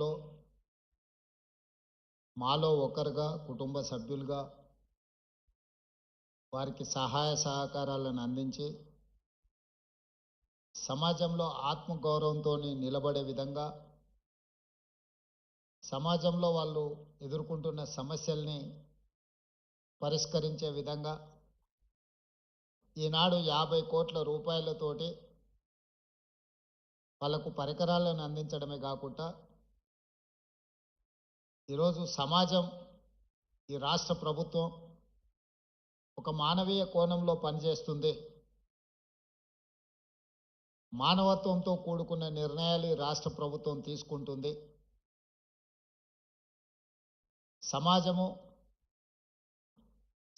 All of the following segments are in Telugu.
లో మాలో ఒకరుగా కుటుంబ సభ్యులుగా వారికి సహాయ సహకారాలను అందించి సమాజంలో ఆత్మగౌరవంతో నిలబడే విధంగా సమాజంలో వాళ్ళు ఎదుర్కొంటున్న సమస్యల్ని పరిష్కరించే విధంగా ఈనాడు 50 కోట్ల రూపాయలతోటి వాళ్ళకు పరికరాలను అందించడమే కాకుండా ఈరోజు సమాజం ఈ రాష్ట్ర ప్రభుత్వం ఒక మానవీయ కోణంలో పనిచేస్తుంది. మానవత్వంతో కూడుకున్న నిర్ణయాలు ఈ రాష్ట్ర ప్రభుత్వం తీసుకుంటుంది.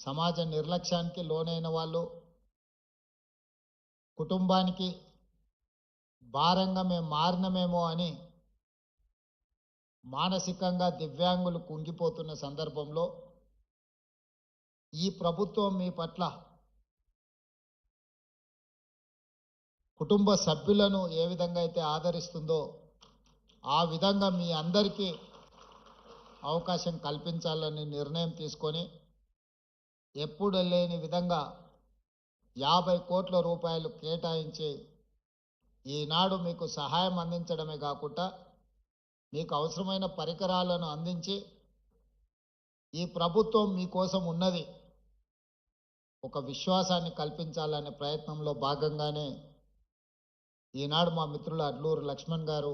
సమాజ నిర్లక్ష్యానికి లోనైన వాళ్ళు కుటుంబానికి భారంగా మేము మారినమేమో అని మానసికంగా దివ్యాంగులు కుంగిపోతున్న సందర్భంలో ఈ ప్రభుత్వం మీ పట్ల కుటుంబ సభ్యులను ఏ విధంగా అయితే ఆదరిస్తుందో ఆ విధంగా మీ అందరికీ అవకాశం కల్పించాలని నిర్ణయం తీసుకొని ఎప్పుడు లేని విధంగా 50 కోట్ల రూపాయలు కేటాయించి ఈనాడు మీకు సహాయం అందించడమే కాకుండా మీకు అవసరమైన పరికరాలను అందించి ఈ ప్రభుత్వం మీకోసం ఉన్నది ఒక విశ్వాసాన్ని కల్పించాలనే ప్రయత్నంలో భాగంగానే ఈనాడు మా మిత్రులు అడ్లూరు లక్ష్మణ్ గారు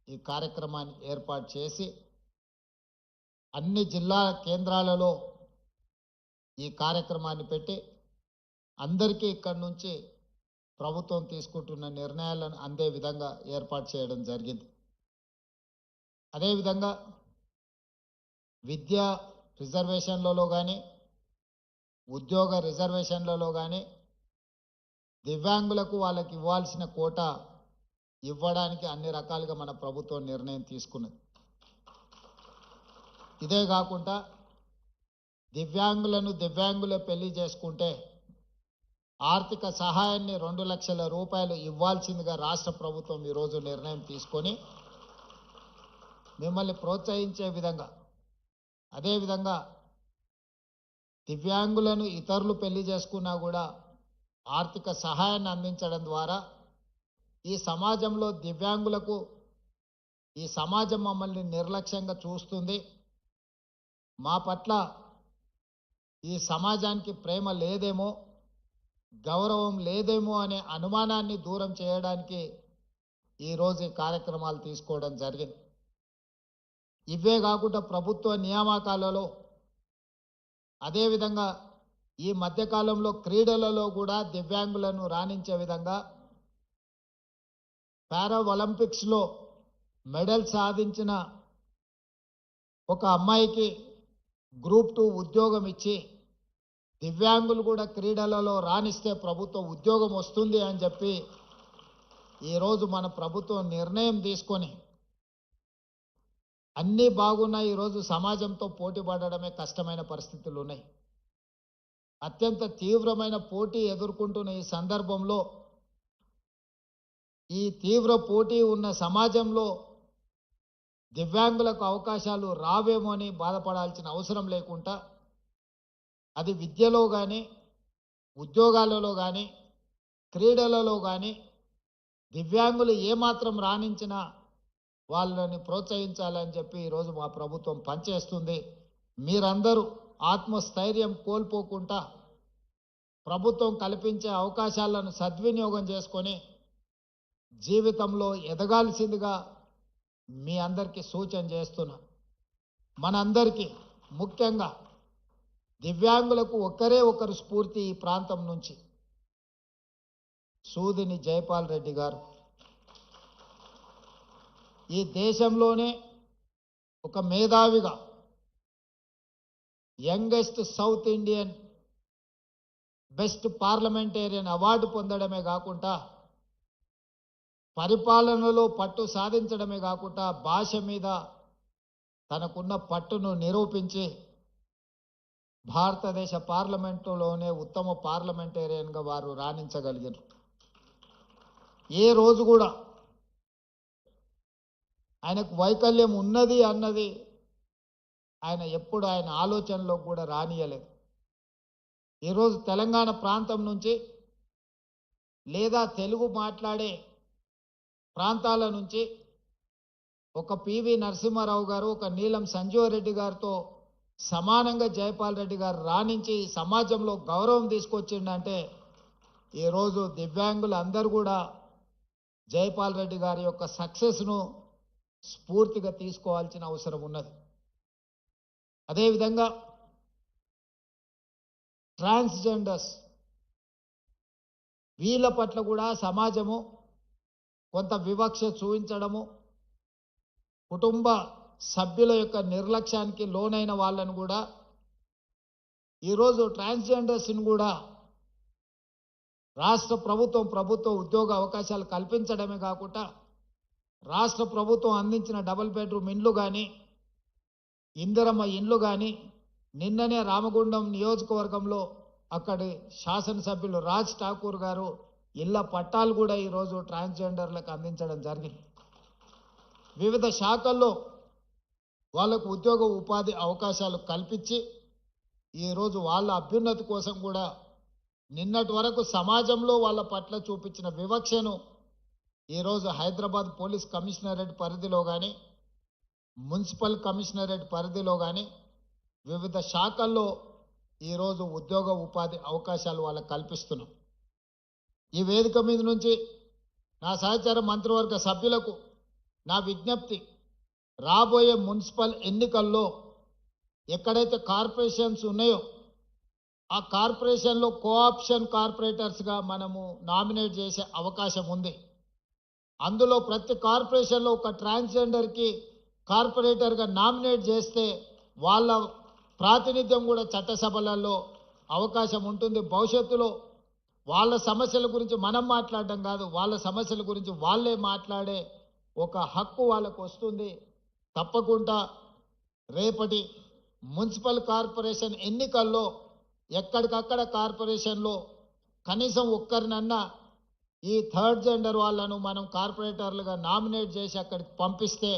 ఈ కార్యక్రమాన్ని ఏర్పాటు చేసి అన్ని జిల్లా కేంద్రాలలో ఈ కార్యక్రమాన్ని పెట్టి అందరికీ ఇక్కడి నుంచి ప్రభుత్వం తీసుకుంటున్న నిర్ణయాలను అందే విధంగా ఏర్పాటు చేయడం జరిగింది. అదేవిధంగా విద్యా రిజర్వేషన్లలో కానీ ఉద్యోగ రిజర్వేషన్లలో కానీ దివ్యాంగులకు వాళ్ళకి ఇవ్వాల్సిన కోటా ఇవ్వడానికి అన్ని రకాలుగా మన ప్రభుత్వం నిర్ణయం తీసుకున్నది. ఇదే కాకుండా దివ్యాంగులే పెళ్లి చేసుకుంటే ఆర్థిక సహాయాన్ని 2 లక్షల రూపాయలు ఇవ్వాల్సిందిగా రాష్ట్ర ప్రభుత్వం ఈరోజు నిర్ణయం తీసుకొని మిమ్మల్ని ప్రోత్సహించే విధంగా అదేవిధంగా దివ్యాంగులను ఇతరులు పెళ్లి చేసుకున్నా కూడా ఆర్థిక సహాయాన్ని అందించడం ద్వారా ఈ సమాజంలో దివ్యాంగులకు ఈ సమాజం మమ్మల్ని నిర్లక్ష్యంగా చూస్తుంది, మా పట్ల ఈ సమాజానికి ప్రేమ లేదేమో గౌరవం లేదేమో అనే అనుమానాన్ని దూరం చేయడానికి ఈరోజు ఈ కార్యక్రమాలు తీసుకోవడం జరిగింది. ఇవే కాకుండా ప్రభుత్వ నియామకాలలో అదేవిధంగా ఈ మధ్యకాలంలో క్రీడలలో కూడా దివ్యాంగులను రాణించే విధంగా పారా ఒలింపిక్స్లో మెడల్ సాధించిన ఒక అమ్మాయికి గ్రూప్ 2 ఉద్యోగం ఇచ్చి దివ్యాంగులు కూడా క్రీడలలో రాణిస్తే ప్రభుత్వ ఉద్యోగం వస్తుంది అని చెప్పి ఈరోజు మన ప్రభుత్వం నిర్ణయం తీసుకొని అన్నీ బాగున్నాయి. ఈరోజు సమాజంతో పోటీ పడడమే కష్టమైన పరిస్థితులు ఉన్నాయి. అత్యంత తీవ్రమైన పోటీ ఎదుర్కొంటున్న ఈ సందర్భంలో ఈ తీవ్ర పోటీ ఉన్న సమాజంలో దివ్యాంగులకు అవకాశాలు రావేమో అని బాధపడాల్సిన అవసరం లేకుండా అది విద్యలో కానీ ఉద్యోగాలలో కానీ క్రీడలలో కానీ దివ్యాంగులు ఏమాత్రం రాణించినా వాళ్ళని ప్రోత్సహించాలని చెప్పి ఈరోజు మా ప్రభుత్వం పనిచేస్తుంది. మీరందరూ ఆత్మస్థైర్యం కోల్పోకుండా ప్రభుత్వం కల్పించే అవకాశాలను సద్వినియోగం చేసుకొని జీవితంలో ఎదగాల్సిందిగా మీ అందరికీ సూచన చేస్తున్నా. మనందరికీ ముఖ్యంగా దివ్యాంగులకు ఒకరు స్ఫూర్తి ఈ ప్రాంతం నుంచి సూదిని జైపాల్ రెడ్డి గారు. ఈ దేశంలోనే ఒక మేధావిగా youngest south Indian best parliamentarian award పొందడమే కాకుండా పరిపాలనలో పట్టు సాధించడమే కాకుండా భాష మీద తనకున్న పట్టును నిరూపించి భారతదేశ పార్లమెంటులోనే ఉత్తమ పార్లమెంటేరియన్గా వారు రాణించగలిగారు. ఏ రోజు కూడా ఆయనకు వైకల్యం ఉన్నది అన్నది ఆయన ఎప్పుడు ఆయన ఆలోచనలో కూడా రానియలేదు. ఈరోజు తెలంగాణ ప్రాంతం నుంచి లేదా తెలుగు మాట్లాడే ప్రాంతాల నుంచి ఒక పివి నరసింహారావు గారు, ఒక నీలం సంజీవరెడ్డి గారితో సమానంగా జైపాల్ రెడ్డి గారు రాణించి సమాజంలో గౌరవం తీసుకొచ్చిండంటే ఈరోజు దివ్యాంగులు అందరూ కూడా జైపాల్ రెడ్డి గారి యొక్క సక్సెస్ను స్ఫూర్తిగా తీసుకోవాల్సిన అవసరం ఉన్నది. అదేవిధంగా ట్రాన్స్జెండర్స్ వీళ్ళ పట్ల కూడా సమాజము కొంత వివక్ష చూపించడము, కుటుంబ సభ్యుల యొక్క నిర్లక్ష్యానికి లోనైన వాళ్ళను కూడా ఈరోజు ట్రాన్స్జెండర్స్ని కూడా రాష్ట్ర ప్రభుత్వ ఉద్యోగ అవకాశాలు కల్పించడమే కాకుండా రాష్ట్ర ప్రభుత్వం అందించిన డబుల్ బెడ్రూమ్ ఇండ్లు కానీ ఇందిరమ్మ ఇండ్లు కానీ నిన్ననే రామగుండం నియోజకవర్గంలో అక్కడి శాసనసభ్యులు రాజ్ ఠాకూర్ గారు ఇళ్ల పట్టాలు కూడా ఈరోజు ట్రాన్స్జెండర్లకు అందించడం జరిగింది. వివిధ శాఖల్లో వాళ్ళకు ఉద్యోగ ఉపాధి అవకాశాలు కల్పించి ఈరోజు వాళ్ళ అభ్యున్నతి కోసం కూడా నిన్నటి వరకు సమాజంలో వాళ్ళ పట్ల చూపించిన వివక్షను ఈరోజు హైదరాబాద్ పోలీస్ కమిషనరేట్ పరిధిలో కానీ మున్సిపల్ కమిషనరేట్ పరిధిలో కానీ వివిధ శాఖల్లో ఈరోజు ఉద్యోగ ఉపాధి అవకాశాలు వాళ్ళకు కల్పిస్తున్నాం. ఈ వేదిక మీద నుంచి నా సహచార మంత్రివర్గ సభ్యులకు నా విజ్ఞప్తి, రాబోయే మున్సిపల్ ఎన్నికల్లో ఎక్కడైతే కార్పొరేషన్స్ ఉన్నాయో ఆ కార్పొరేషన్లో కోఆప్షన్ కార్పొరేటర్స్గా మనము నామినేట్ చేసే అవకాశం ఉంది. అందులో ప్రతి కార్పొరేషన్లో ఒక ట్రాన్స్జెండర్కి కార్పొరేటర్గా నామినేట్ చేస్తే వాళ్ళ ప్రాతినిధ్యం కూడా చట్టసభలలో అవకాశం ఉంటుంది. భవిష్యత్తులో వాళ్ళ సమస్యల గురించి మనం మాట్లాడడం కాదు, వాళ్ళ సమస్యల గురించి వాళ్ళే మాట్లాడే ఒక హక్కు వాళ్ళకు వస్తుంది. తప్పకుండా రేపటి మున్సిపల్ కార్పొరేషన్ ఎన్నికల్లో ఎక్కడికక్కడ కార్పొరేషన్లో కనీసం ఒక్కరినన్నా ఈ థర్డ్ జెండర్ వాళ్ళను మనం కార్పొరేటర్లుగా నామినేట్ చేసి అక్కడికి పంపిస్తే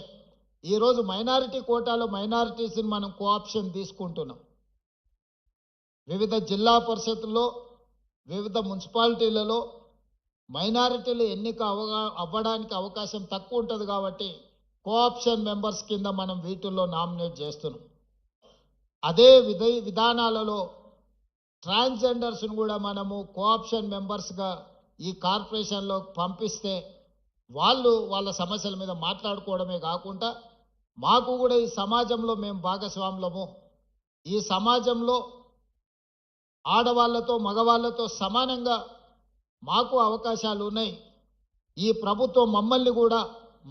ఈరోజు మైనారిటీ కోటాలో మైనారిటీస్ని మనం కోఆప్షన్ తీసుకుంటున్నాం. వివిధ జిల్లా పరిషత్తుల్లో వివిధ మున్సిపాలిటీలలో మైనారిటీలు ఎన్నిక అవ్వడానికి అవకాశం తక్కువ ఉంటుంది కాబట్టి కోఆప్షన్ మెంబర్స్ కింద మనం వీటిల్లో నామినేట్ చేస్తున్నాం. అదే విధానాలలో ట్రాన్స్జెండర్స్ను కూడా మనము కోఆప్షన్ మెంబర్స్గా ఈ కార్పొరేషన్లో పంపిస్తే వాళ్ళు వాళ్ళ సమస్యల మీద మాట్లాడుకోవడమే కాకుండా మాకు కూడా ఈ సమాజంలో మేము భాగస్వాములము, ఈ సమాజంలో ఆడవాళ్లతో మగవాళ్లతో సమానంగా మాకు అవకాశాలు ఉన్నాయి, ఈ ప్రభుత్వం మమ్మల్ని కూడా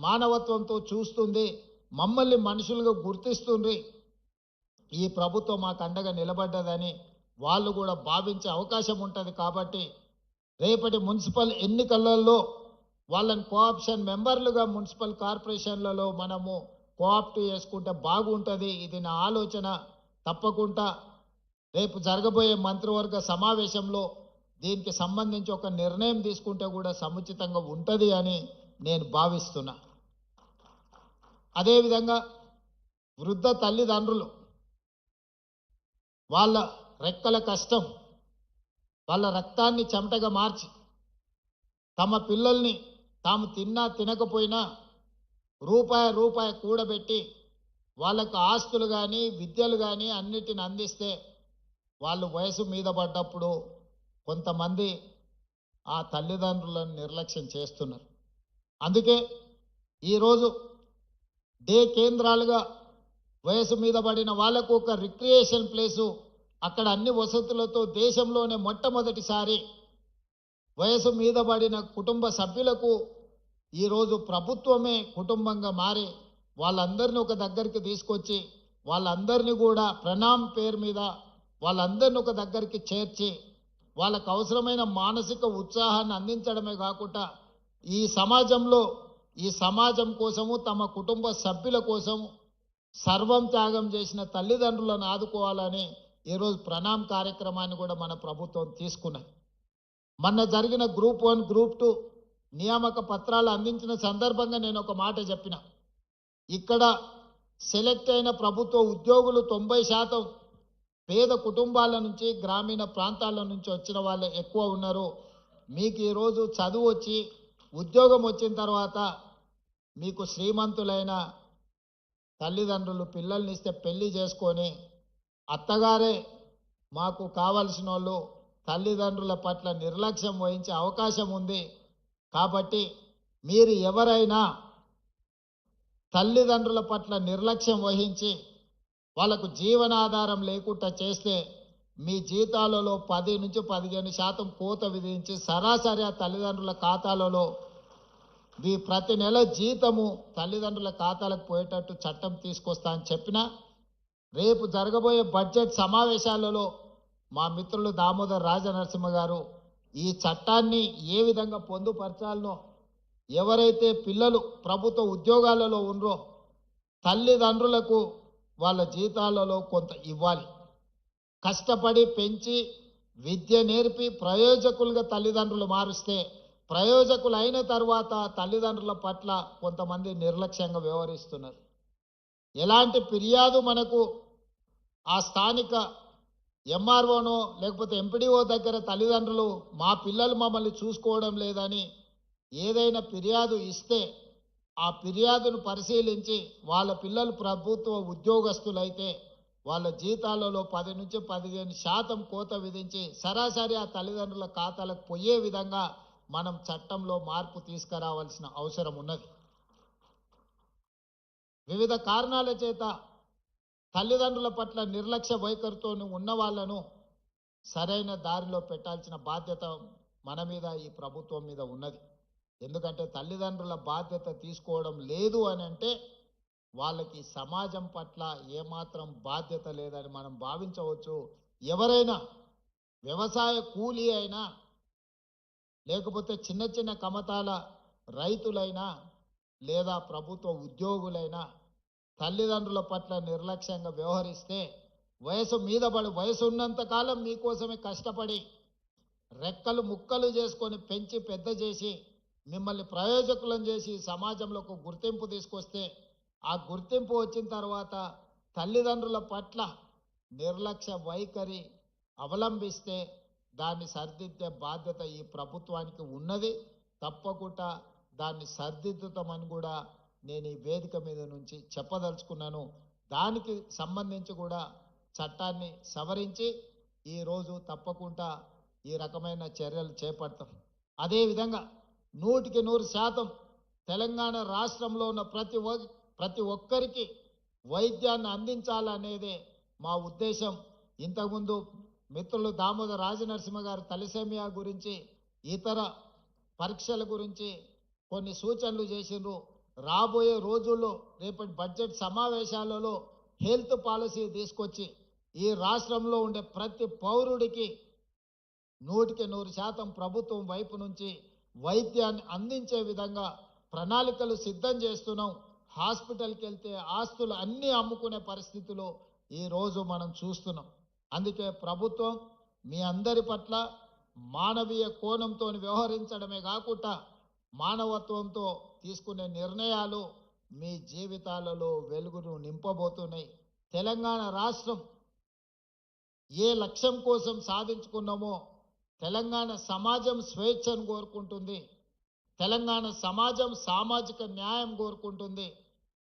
మానవత్వంతో చూస్తుంది, మమ్మల్ని మనుషులుగా గుర్తిస్తుంది, ఈ ప్రభుత్వం మాకు అండగా నిలబడ్డదని వాళ్ళు కూడా భావించే అవకాశం ఉంటుంది. కాబట్టి రేపటి మున్సిపల్ ఎన్నికలలో వాళ్ళని కోఆప్షన్ మెంబర్లుగా మున్సిపల్ కార్పొరేషన్లలో మనము కోఆప్ట్ చేసుకుంటే బాగుంటుంది. ఇది నా ఆలోచన. తప్పకుండా రేపు జరగబోయే మంత్రివర్గ సమావేశంలో దీనికి సంబంధించి ఒక నిర్ణయం తీసుకుంటే కూడా సముచితంగా ఉంటుంది అని నేను భావిస్తున్నా. అదేవిధంగా వృద్ధ తల్లిదండ్రులు వాళ్ళ రెక్కల కష్టం, వాళ్ళ రక్తాన్ని చెమటగా మార్చి తమ పిల్లల్ని తాము తిన్నా తినకపోయినా రూపాయి కూడబెట్టి వాళ్ళకు ఆస్తులు కానీ విద్యలు కానీ అన్నిటిని అందిస్తే వాళ్ళు వయసు మీద పడ్డప్పుడు కొంతమంది ఆ తల్లిదండ్రులను నిర్లక్ష్యం చేస్తున్నారు. అందుకే ఈరోజు డే కేంద్రాలుగా వయసు మీద పడిన వాళ్ళకు ఒక రిక్రియేషన్ ప్లేసు, అక్కడ అన్ని వసతులతో దేశంలోనే మొట్టమొదటిసారి వయసు మీద పడిన కుటుంబ సభ్యులకు ఈరోజు ప్రభుత్వమే కుటుంబంగా మారి వాళ్ళందరినీ ఒక దగ్గరికి తీసుకొచ్చి వాళ్ళందరినీ కూడా ప్రణామ్ పేరు మీద వాళ్ళందరినీ ఒక దగ్గరికి చేర్చి వాళ్ళకు అవసరమైన మానసిక ఉత్సాహాన్ని అందించడమే కాకుండా ఈ సమాజం కోసము తమ కుటుంబ సభ్యుల కోసము సర్వం త్యాగం చేసిన తల్లిదండ్రులను ఆదుకోవాలని ఈరోజు ప్రణామ్ కార్యక్రమాన్ని కూడా మన ప్రభుత్వం తీసుకున్నది. మొన్న జరిగిన గ్రూప్ 1, గ్రూప్ 2 నియామక పత్రాలు అందించిన సందర్భంగా నేను ఒక మాట చెప్పిన, ఇక్కడ సెలెక్ట్ అయిన ప్రభుత్వ ఉద్యోగులు 90% పేద కుటుంబాల నుంచి గ్రామీణ ప్రాంతాల నుంచి వచ్చిన వాళ్ళే ఎక్కువ ఉన్నారు. మీకు ఈరోజు చదువు వచ్చి ఉద్యోగం వచ్చిన తర్వాత మీకు శ్రీమంతులైన తల్లిదండ్రులు పిల్లల్ని ఇస్తే పెళ్లి చేసుకొని అత్తగారే మాకు కావలసిన వాళ్ళు తల్లిదండ్రుల పట్ల నిర్లక్ష్యం వహించే అవకాశం ఉంది. కాబట్టి మీరు ఎవరైనా తల్లిదండ్రుల పట్ల నిర్లక్ష్యం వహించి వాళ్ళకు జీవనాధారం లేకుండా చేస్తే మీ జీతాలలో 10 నుంచి 15% కోత విధించి సరాసరి ఆ తల్లిదండ్రుల ఖాతాలలో మీ ప్రతి నెల జీతము తల్లిదండ్రుల ఖాతాలకు పోయేటట్టు చట్టం తీసుకొస్తా అని చెప్పిన రేపు జరగబోయే బడ్జెట్ సమావేశాలలో మా మిత్రులు దామోదర్ రాజనరసింహ గారు ఈ చట్టాన్ని ఏ విధంగా పొందుపరచాలనో, ఎవరైతే పిల్లలు ప్రభుత్వ ఉద్యోగాలలో ఉన్నారో తల్లిదండ్రులకు వాళ్ళ జీతాలలో కొంత ఇవ్వాలి. కష్టపడి పెంచి విద్య నేర్పి ప్రయోజకులుగా తల్లిదండ్రులు మారుస్తే ప్రయోజకులు అయిన తర్వాత తల్లిదండ్రుల పట్ల కొంతమంది నిర్లక్ష్యంగా వ్యవహరిస్తున్నారు. ఎలాంటి ఫిర్యాదు మనకు ఆ స్థానిక ఎంఆర్ఓనో లేకపోతే ఎంపీడీఓ దగ్గర తల్లిదండ్రులు మా పిల్లలు మమ్మల్ని చూసుకోవడం లేదని ఏదైనా ఫిర్యాదు ఇస్తే ఆ ఫిర్యాదును పరిశీలించి వాళ్ళ పిల్లలు ప్రభుత్వ ఉద్యోగస్తులైతే వాళ్ళ జీతాలలో 10 నుంచి 15% కోత విధించి సరాసరి ఆ తల్లిదండ్రుల ఖాతాలకు పోయే విధంగా మనం చట్టంలో మార్పు తీసుకురావాల్సిన అవసరం ఉన్నది. వివిధ కారణాల చేత తల్లిదండ్రుల పట్ల నిర్లక్ష్య వైఖరితో ఉన్న వాళ్ళను సరైన దారిలో పెట్టాల్సిన బాధ్యత మన మీద ఈ ప్రభుత్వం మీద ఉన్నది. ఎందుకంటే తల్లిదండ్రుల బాధ్యత తీసుకోవడం లేదు అని అంటే వాళ్ళకి సమాజం పట్ల ఏమాత్రం బాధ్యత లేదని మనం భావించవచ్చు. ఎవరైనా వ్యవసాయ కూలీ అయినా లేకపోతే చిన్న చిన్న కమతాల రైతులైనా లేదా ప్రభుత్వ ఉద్యోగులైనా తల్లిదండ్రుల పట్ల నిర్లక్ష్యంగా వ్యవహరిస్తే వయసు మీద పడి వయసు ఉన్నంత కాలం మీకోసమే కష్టపడి రెక్కలు ముక్కలు చేసుకొని పెంచి పెద్ద చేసి మిమ్మల్ని ప్రయోజకులను చేసి సమాజంలో ఒక గుర్తింపు తీసుకొస్తే ఆ గుర్తింపు వచ్చిన తర్వాత తల్లిదండ్రుల పట్ల నిర్లక్ష్య వైఖరి అవలంబిస్తే దాన్ని సరిదిద్దే బాధ్యత ఈ ప్రభుత్వానికి ఉన్నది. తప్పకుండా దాన్ని సరిదిద్దుతామని కూడా నేను ఈ వేదిక మీద నుంచి చెప్పదలుచుకున్నాను. దానికి సంబంధించి కూడా చట్టాన్ని సవరించి ఈరోజు తప్పకుండా ఈ రకమైన చర్యలు చేపడతాం. అదేవిధంగా 100% తెలంగాణ రాష్ట్రంలో ఉన్న ప్రతి ఒక్కరికి వైద్యాన్ని అందించాలనేదే మా ఉద్దేశం. ఇంతకుముందు మిత్రులు దామోదర్ రాజనరసింహ గారు తలసేమియా గురించి ఇతర పరీక్షల గురించి కొన్ని సూచనలు చేసిండ్రు. రాబోయే రోజుల్లో రేపటి బడ్జెట్ సమావేశాలలో హెల్త్ పాలసీ తీసుకొచ్చి ఈ రాష్ట్రంలో ఉండే ప్రతి పౌరుడికి 100% ప్రభుత్వం వైపు నుంచి వైద్యాన్ని అందించే విధంగా ప్రణాళికలు సిద్ధం చేస్తున్నాం. హాస్పిటల్కి వెళ్తే ఆస్తులు అన్నీ అమ్ముకునే పరిస్థితులు ఈరోజు మనం చూస్తున్నాం. అందుకే ప్రభుత్వం మీ అందరి పట్ల మానవీయ కోణంతో వ్యవహరించడమే కాకుండా మానవత్వంతో తీసుకునే నిర్ణయాలు మీ జీవితాలలో వెలుగును నింపబోతున్నాయి. తెలంగాణ రాష్ట్రం ఏ లక్ష్యం కోసం సాధించుకున్నామో తెలంగాణ సమాజం స్వేచ్ఛను కోరుకుంటుంది. తెలంగాణ సమాజం సామాజిక న్యాయం కోరుకుంటుంది.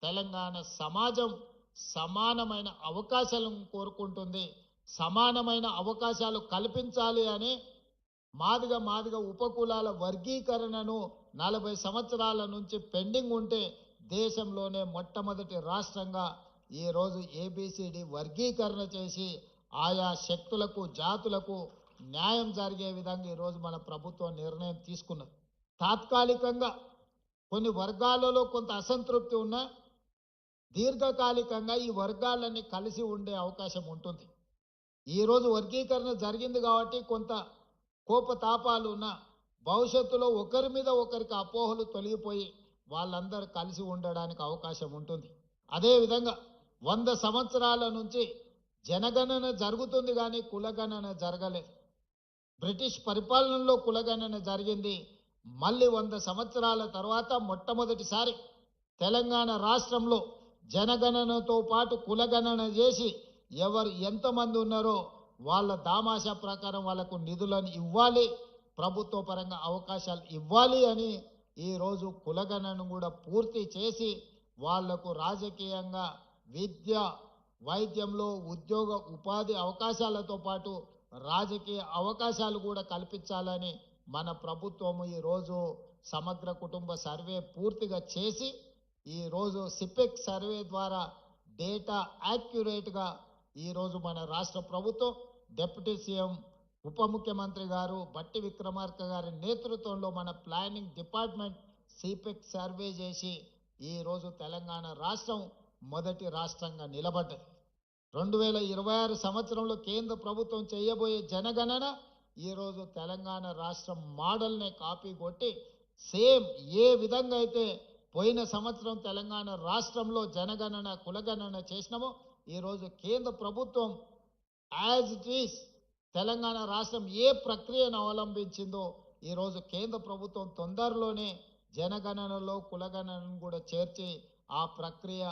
తెలంగాణ సమాజం సమానమైన అవకాశాలను కోరుకుంటుంది. సమానమైన అవకాశాలు కల్పించాలి అని మాదిగ ఉపకులాల వర్గీకరణను 40 సంవత్సరాల నుంచి పెండింగ్ ఉంటే దేశంలోనే మొట్టమొదటి రాష్ట్రంగా ఈరోజు ABCD వర్గీకరణ చేసి ఆయా శక్తులకు జాతులకు న్యాయం జరిగే విధంగా ఈరోజు మన ప్రభుత్వం నిర్ణయం తీసుకున్నది. తాత్కాలికంగా కొన్ని వర్గాలలో కొంత అసంతృప్తి ఉన్నా దీర్ఘకాలికంగా ఈ వర్గాలన్నీ కలిసి ఉండే అవకాశం ఉంటుంది. ఈరోజు వర్గీకరణ జరిగింది కాబట్టి కొంత కోపతాపాలు ఉన్న భవిష్యత్తులో ఒకరి మీద ఒకరికి అపోహలు తొలగిపోయి వాళ్ళందరూ కలిసి ఉండడానికి అవకాశం ఉంటుంది. అదేవిధంగా 100 సంవత్సరాల నుంచి జనగణన జరుగుతుంది కానీ కులగణన జరగలేదు. బ్రిటిష్ పరిపాలనలో కులగణన జరిగింది. మళ్ళీ 100 సంవత్సరాల తర్వాత మొట్టమొదటిసారి తెలంగాణ రాష్ట్రంలో జనగణనతో పాటు కులగణన చేసి ఎవరు ఎంతమంది ఉన్నారో వాళ్ళ దామాషా ప్రకారం వాళ్ళకు నిధులను ఇవ్వాలి, ప్రభుత్వ పరంగా అవకాశాలు ఇవ్వాలి అని ఈరోజు కులగణను కూడా పూర్తి చేసి వాళ్లకు రాజకీయంగా విద్య, వైద్యంలో ఉద్యోగ ఉపాధి అవకాశాలతో పాటు రాజకీయ అవకాశాలు కూడా కల్పించాలని మన ప్రభుత్వము ఈరోజు సమగ్ర కుటుంబ సర్వే పూర్తిగా చేసి ఈరోజు సిపెక్ సర్వే ద్వారా డేటా యాక్యురేట్గా ఈరోజు మన రాష్ట్ర ప్రభుత్వం డిప్యూటీ సీఎం ఉప ముఖ్యమంత్రి గారు బట్టి విక్రమార్క గారి నేతృత్వంలో మన ప్లానింగ్ డిపార్ట్మెంట్ సిపెక్ సర్వే చేసి ఈరోజు తెలంగాణ రాష్ట్రం మొదటి రాష్ట్రంగా నిలబడ్డది. 2026 సంవత్సరంలో కేంద్ర ప్రభుత్వం చేయబోయే జనగణన ఈరోజు తెలంగాణ రాష్ట్రం మోడల్నే కాపీ కొట్టి సేమ్ ఏ విధంగా అయితే పోయిన సంవత్సరం తెలంగాణ రాష్ట్రంలో జనగణన కులగణన చేసినామో ఈరోజు కేంద్ర ప్రభుత్వం యాజ్ ఇట్ ఈస్ తెలంగాణ రాష్ట్రం ఏ ప్రక్రియను అవలంబించిందో ఈరోజు కేంద్ర ప్రభుత్వం తొందరలోనే జనగణనలో కులగణనను కూడా చేర్చి ఆ ప్రక్రియ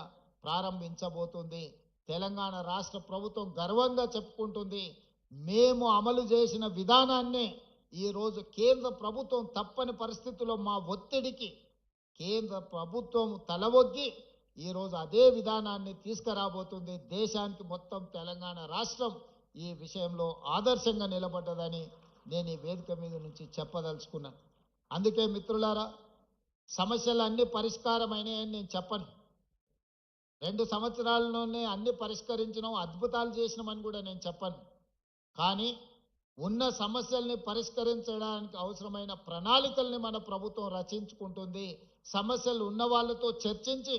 ప్రారంభించబోతుంది. తెలంగాణ రాష్ట్ర ప్రభుత్వం గర్వంగా చెప్పుకుంటుంది, మేము అమలు చేసిన విధానాన్నే ఈరోజు కేంద్ర ప్రభుత్వం తప్పని పరిస్థితుల్లో మా ఒత్తిడికి కేంద్ర ప్రభుత్వం తలవొగ్గి ఈరోజు అదే విధానాన్ని తీసుకురాబోతుంది. దేశానికి మొత్తం తెలంగాణ రాష్ట్రం ఈ విషయంలో ఆదర్శంగా నిలబడ్డదని నేను ఈ వేదిక మీద నుంచి చెప్పదలుచుకున్నాను. అందుకే మిత్రులారా, సమస్యలు అన్ని పరిష్కారమైనాయని నేను చెప్పను. 2 సంవత్సరాల్లోనే అన్ని పరిష్కరించడం, అద్భుతాలు చేసినామని కూడా నేను చెప్పను. కానీ ఉన్న సమస్యల్ని పరిష్కరించడానికి అవసరమైన ప్రణాళికల్ని మన ప్రభుత్వం రచించుకుంటుంది. సమస్యలు ఉన్న వాళ్ళతో చర్చించి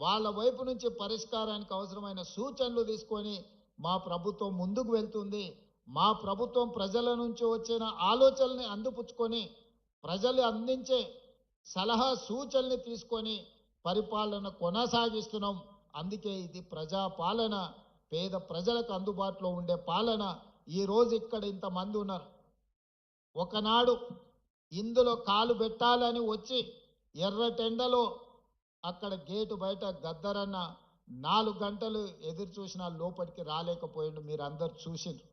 వాళ్ళ వైపు నుంచి పరిష్కారానికి అవసరమైన సూచనలు తీసుకొని మా ప్రభుత్వం ముందుకు వెళ్తుంది. మా ప్రభుత్వం ప్రజల నుంచి వచ్చిన ఆలోచనల్ని అందిపుచ్చుకొని ప్రజలు అందించే సలహా సూచనల్ని తీసుకొని పరిపాలన కొనసాగిస్తున్నాం. అందుకే ఇది ప్రజాపాలన, పేద ప్రజలకు అందుబాటులో ఉండే పాలన. ఈరోజు ఇక్కడ ఇంతమంది ఉన్నారు. ఒకనాడు ఇందులో కాలు పెట్టాలని వచ్చి ఎర్రటెండలో అక్కడ గేటు బయట గద్దరన్న 4 గంటలు ఎదురు చూసినా లోపలికి రాలేకపోయిండు. మీరు అందరు చూసిండ్రు.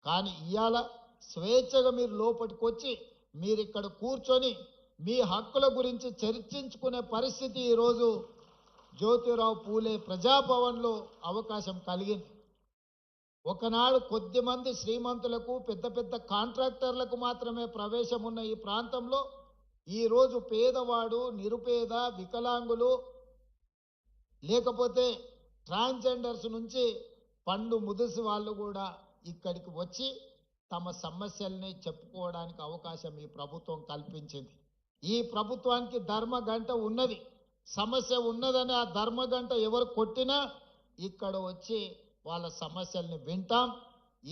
కానీ ఇవాళ స్వేచ్ఛగా మీరు లోపలికి వచ్చి మీరు ఇక్కడ కూర్చొని మీ హక్కుల గురించి చర్చించుకునే పరిస్థితి ఈరోజు జ్యోతిరావు పూలే ప్రజాభవన్లో అవకాశం కలిగింది. ఒకనాడు కొద్దిమంది శ్రీమంతులకు, పెద్ద పెద్ద కాంట్రాక్టర్లకు మాత్రమే ప్రవేశం ఉన్న ఈ ప్రాంతంలో ఈరోజు పేదవాడు, నిరుపేద, వికలాంగులు, లేకపోతే ట్రాన్స్జెండర్స్ నుంచి పండు ముదుసు వాళ్ళు కూడా ఇక్కడికి వచ్చి తమ సమస్యల్ని చెప్పుకోవడానికి అవకాశం ఈ ప్రభుత్వం కల్పించింది. ఈ ప్రభుత్వానికి ధర్మగంట ఉన్నది. సమస్య ఉన్నదని ఆ ధర్మగంట ఎవరు కొట్టినా ఇక్కడ వచ్చి వాళ్ళ సమస్యల్ని వింటాం.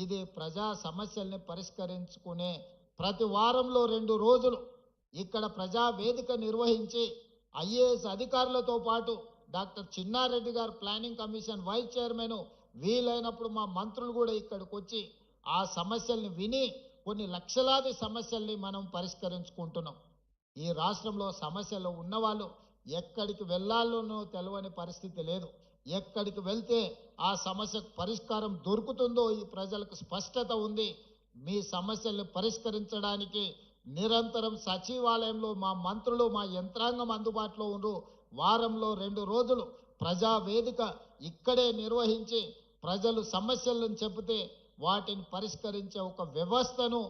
ఇది ప్రజా సమస్యల్ని పరిష్కరించుకునే ప్రతి వారంలో 2 రోజులు ఇక్కడ ప్రజా వేదిక నిర్వహించి ఐఏఎస్ అధికారులతో పాటు డాక్టర్ చిన్నారెడ్డి గారు ప్లానింగ్ కమిషన్ వైస్ చైర్మన్, వీలైనప్పుడు మా మంత్రులు కూడా ఇక్కడికి వచ్చి ఆ సమస్యల్ని విని కొన్ని లక్షలాది సమస్యల్ని మనం పరిష్కరించుకుంటున్నాం. ఈ రాష్ట్రంలో సమస్యలు ఉన్నవాళ్ళు ఎక్కడికి వెళ్ళాలోనో తెలియని పరిస్థితి లేదు. ఎక్కడికి వెళ్తే ఆ సమస్యకు పరిష్కారం దొరుకుతుందో ఈ ప్రజలకు స్పష్టత ఉంది. మీ సమస్యల్ని పరిష్కరించడానికి నిరంతరం సచివాలయంలో మా మంత్రులు, మా యంత్రాంగం అందుబాటులో ఉండు. వారంలో 2 రోజులు ప్రజా వేదిక ఇక్కడే నిర్వహించి ప్రజలు సమస్యలను చెబితే వాటిని పరిష్కరించే ఒక వ్యవస్థను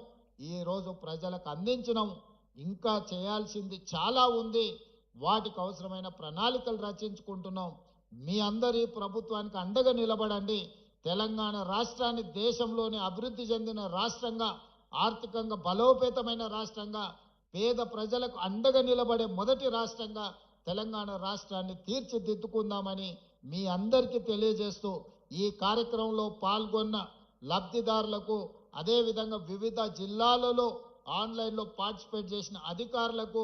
ఈరోజు ప్రజలకు అందించడం. ఇంకా చేయాల్సింది చాలా ఉంది. వాటికి అవసరమైన ప్రణాళికలు రచించుకుంటున్నాం. మీ అందరి ప్రభుత్వానికి అండగా నిలబడండి. తెలంగాణ రాష్ట్రాన్ని దేశంలోని అభివృద్ధి చెందిన రాష్ట్రంగా, ఆర్థికంగా బలోపేతమైన రాష్ట్రంగా, పేద ప్రజలకు అండగా నిలబడే మొదటి రాష్ట్రంగా తెలంగాణ రాష్ట్రాన్ని తీర్చిదిద్దుకుందామని మీ అందరికీ తెలియజేస్తూ ఈ కార్యక్రమంలో పాల్గొన్న లబ్ధిదారులకు, అదేవిధంగా వివిధ జిల్లాలలో ఆన్లైన్లో పార్టిసిపేట్ చేసిన అధికారులకు,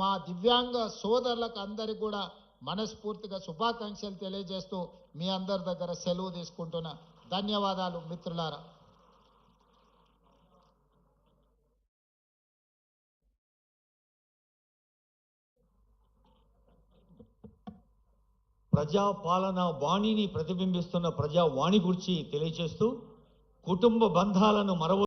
మా దివ్యాంగ సోదరులకు అందరికీ కూడా మనస్ఫూర్తిగా శుభాకాంక్షలు తెలియజేస్తూ మీ అందరి దగ్గర సెలవు తీసుకుంటున్నా. ధన్యవాదాలు మిత్రులారా. ప్రజాపాలన వాణిని ప్రతిబింబిస్తున్న ప్రజావాణి గురించి తెలియజేస్తూ కుటుంబ బంధాలను మరవ